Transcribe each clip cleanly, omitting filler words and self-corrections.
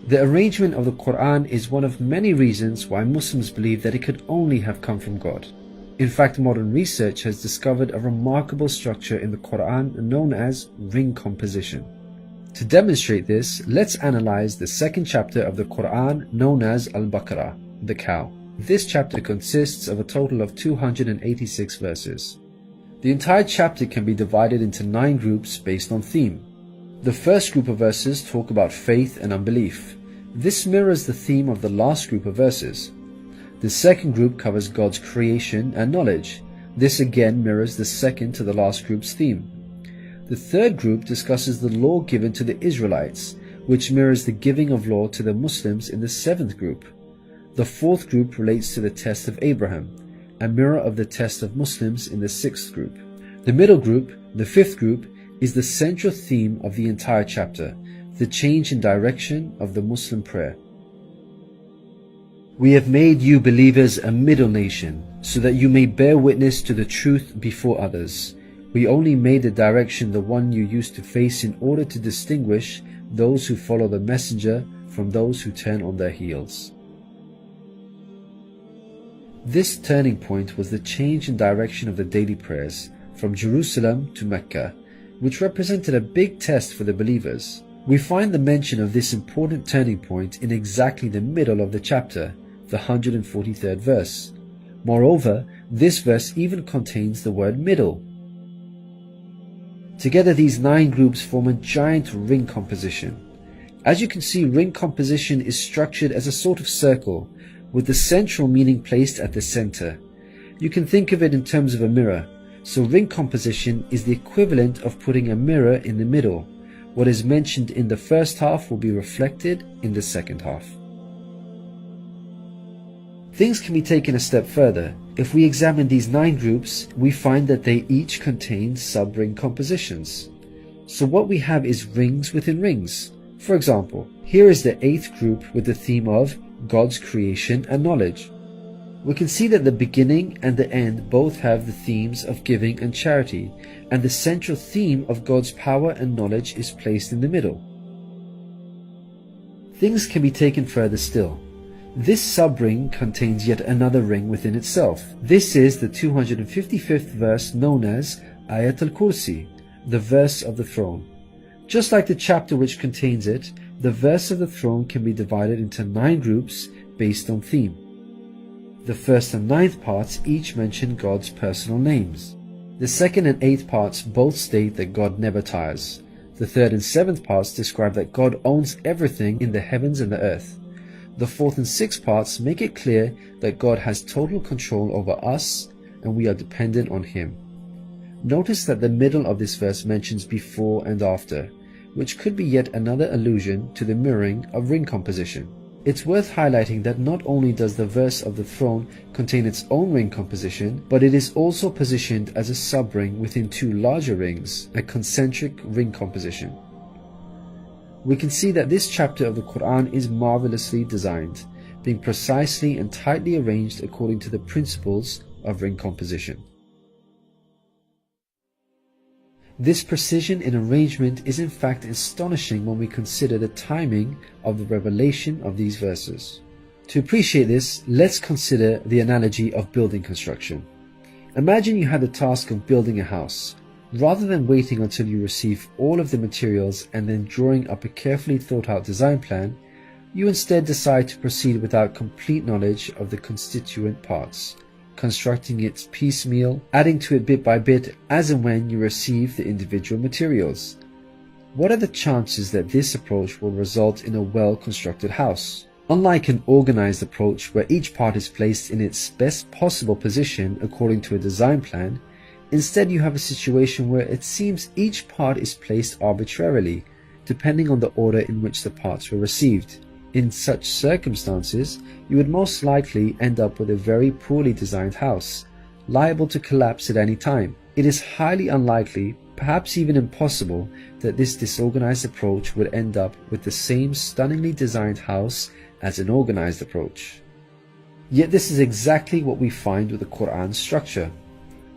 The arrangement of the Qur'an is one of many reasons why Muslims believe that it could only have come from God. In fact, modern research has discovered a remarkable structure in the Qur'an known as ring composition. To demonstrate this, let's analyze the second chapter of the Qur'an known as Al-Baqarah, the cow. This chapter consists of a total of 286 verses. The entire chapter can be divided into 9 groups based on theme. The first group of verses talk about faith and unbelief. This mirrors the theme of the last group of verses. The second group covers God's creation and knowledge. This again mirrors the second to the last group's theme. The third group discusses the law given to the Israelites, which mirrors the giving of law to the Muslims in the 7th group. The fourth group relates to the test of Abraham, a mirror of the test of Muslims in the 6th group. The middle group, the 5th group, is the central theme of the entire chapter, the change in direction of the Muslim prayer. We have made you believers a middle nation, so that you may bear witness to the truth before others. We only made the direction the one you used to face in order to distinguish those who follow the messenger from those who turn on their heels. This turning point was the change in direction of the daily prayers from Jerusalem to Mecca, which represented a big test for the believers. We find the mention of this important turning point in exactly the middle of the chapter, the 143rd verse. Moreover, this verse even contains the word middle. Together these 9 groups form a giant ring composition. As you can see, ring composition is structured as a sort of circle, with the central meaning placed at the center. You can think of it in terms of a mirror, so ring composition is the equivalent of putting a mirror in the middle. What is mentioned in the first half will be reflected in the second half. Things can be taken a step further. If we examine these 9 groups, we find that they each contain sub-ring compositions. So what we have is rings within rings. For example, here is the 8th group with the theme of God's creation and knowledge. We can see that the beginning and the end both have the themes of giving and charity, and the central theme of God's power and knowledge is placed in the middle. Things can be taken further still. This sub-ring contains yet another ring within itself. This is the 255th verse known as ayat al-Kursi, the verse of the throne. Just like the chapter which contains it, the verse of the throne can be divided into 9 groups based on theme. The first and 9th parts each mention God's personal names. The 2nd and 8th parts both state that God never tires. The 3rd and 7th parts describe that God owns everything in the heavens and the earth. The 4th and 6th parts make it clear that God has total control over us and we are dependent on Him. Notice that the middle of this verse mentions before and after, which could be yet another allusion to the mirroring of ring composition. It's worth highlighting that not only does the verse of the throne contain its own ring composition, but it is also positioned as a sub-ring within 2 larger rings, a concentric ring composition. We can see that this chapter of the Qur'an is marvelously designed, being precisely and tightly arranged according to the principles of ring composition. This precision in arrangement is in fact astonishing when we consider the timing of the revelation of these verses. To appreciate this, let's consider the analogy of building construction. Imagine you had the task of building a house. Rather than waiting until you receive all of the materials and then drawing up a carefully thought out design plan, you instead decide to proceed without complete knowledge of the constituent parts, constructing it piecemeal, adding to it bit by bit as and when you receive the individual materials. What are the chances that this approach will result in a well-constructed house? Unlike an organized approach where each part is placed in its best possible position according to a design plan, instead you have a situation where it seems each part is placed arbitrarily, depending on the order in which the parts were received. In such circumstances, you would most likely end up with a very poorly designed house, liable to collapse at any time. It is highly unlikely, perhaps even impossible, that this disorganized approach would end up with the same stunningly designed house as an organized approach. Yet this is exactly what we find with the Qur'an's structure.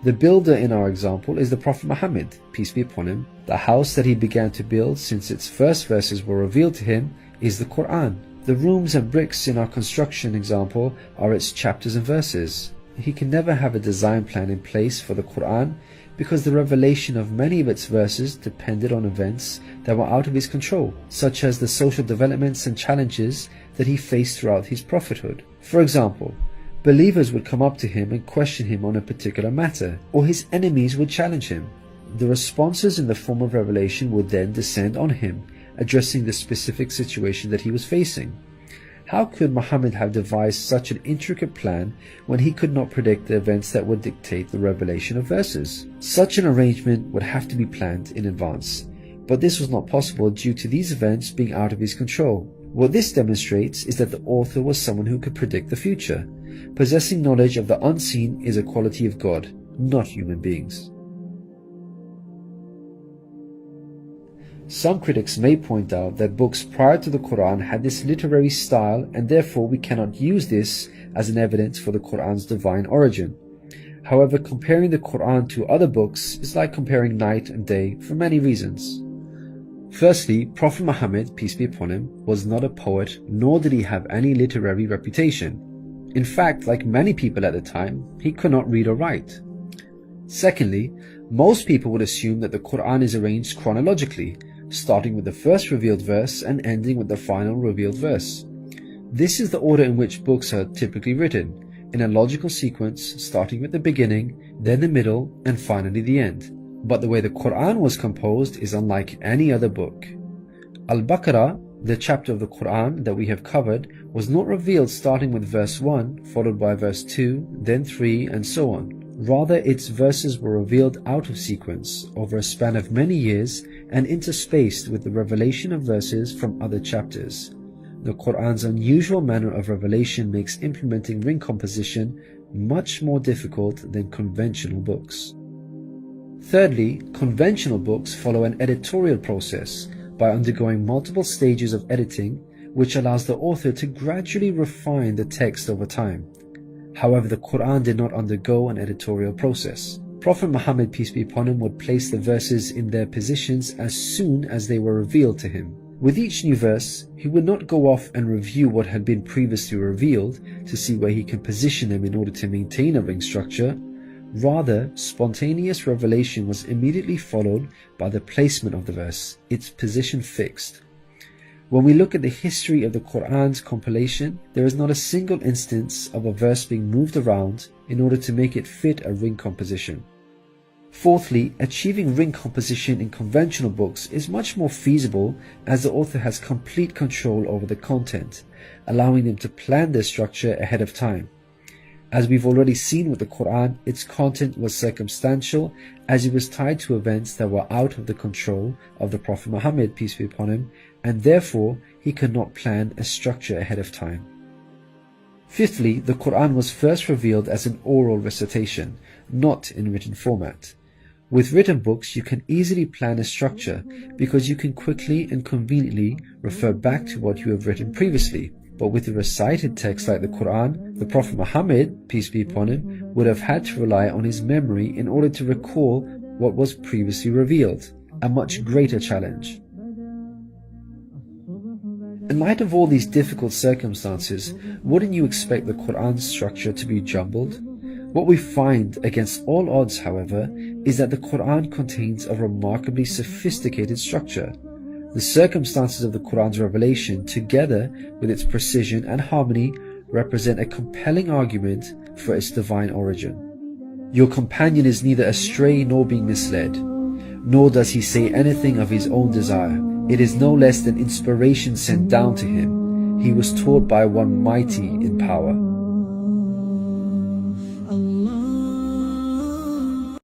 The builder in our example is the Prophet Muhammad, peace be upon him. The house that he began to build since its first verses were revealed to him is the Qur'an. The rooms and bricks in our construction example are its chapters and verses. He can never have a design plan in place for the Qur'an because the revelation of many of its verses depended on events that were out of his control, such as the social developments and challenges that he faced throughout his prophethood. For example, believers would come up to him and question him on a particular matter, or his enemies would challenge him. The responses in the form of revelation would then descend on him, addressing the specific situation that he was facing. How could Muhammad have devised such an intricate plan when he could not predict the events that would dictate the revelation of verses? Such an arrangement would have to be planned in advance, but this was not possible due to these events being out of his control. What this demonstrates is that the author was someone who could predict the future. Possessing knowledge of the unseen is a quality of God, not human beings. Some critics may point out that books prior to the Qur'an had this literary style and therefore we cannot use this as an evidence for the Qur'an's divine origin. However, comparing the Qur'an to other books is like comparing night and day for many reasons. Firstly, Prophet Muhammad, peace be upon him, was not a poet nor did he have any literary reputation. In fact, like many people at the time, he could not read or write. Secondly, most people would assume that the Qur'an is arranged chronologically, starting with the first revealed verse and ending with the final revealed verse. This is the order in which books are typically written, in a logical sequence starting with the beginning, then the middle, and finally the end. But the way the Qur'an was composed is unlike any other book. Al-Baqarah, the chapter of the Qur'an that we have covered, was not revealed starting with verse 1, followed by verse 2, then 3, and so on. Rather, its verses were revealed out of sequence over a span of many years and interspaced with the revelation of verses from other chapters. The Qur'an's unusual manner of revelation makes implementing ring composition much more difficult than conventional books. Thirdly, conventional books follow an editorial process by undergoing multiple stages of editing, which allows the author to gradually refine the text over time. However, the Qur'an did not undergo an editorial process. Prophet Muhammad, peace be upon him, would place the verses in their positions as soon as they were revealed to him. With each new verse, he would not go off and review what had been previously revealed to see where he can position them in order to maintain a ring structure. Rather, spontaneous revelation was immediately followed by the placement of the verse, its position fixed. When we look at the history of the Qur'an's compilation, there is not a single instance of a verse being moved around in order to make it fit a ring composition. Fourthly, achieving ring composition in conventional books is much more feasible as the author has complete control over the content, allowing them to plan their structure ahead of time. As we've already seen with the Qur'an, its content was circumstantial as it was tied to events that were out of the control of the Prophet Muhammad, peace be upon him, and therefore he could not plan a structure ahead of time. Fifthly, the Qur'an was first revealed as an oral recitation, not in written format. With written books, you can easily plan a structure because you can quickly and conveniently refer back to what you have written previously. But with a recited text like the Qur'an, the Prophet Muhammad, peace be upon him, would have had to rely on his memory in order to recall what was previously revealed, a much greater challenge. In light of all these difficult circumstances, wouldn't you expect the Qur'an's structure to be jumbled? What we find against all odds, however, is that the Qur'an contains a remarkably sophisticated structure. The circumstances of the Qur'an's revelation, together with its precision and harmony, represent a compelling argument for its divine origin. Your companion is neither astray nor being misled, nor does he say anything of his own desire. It is no less than inspiration sent down to him. He was taught by one mighty in power. Allah.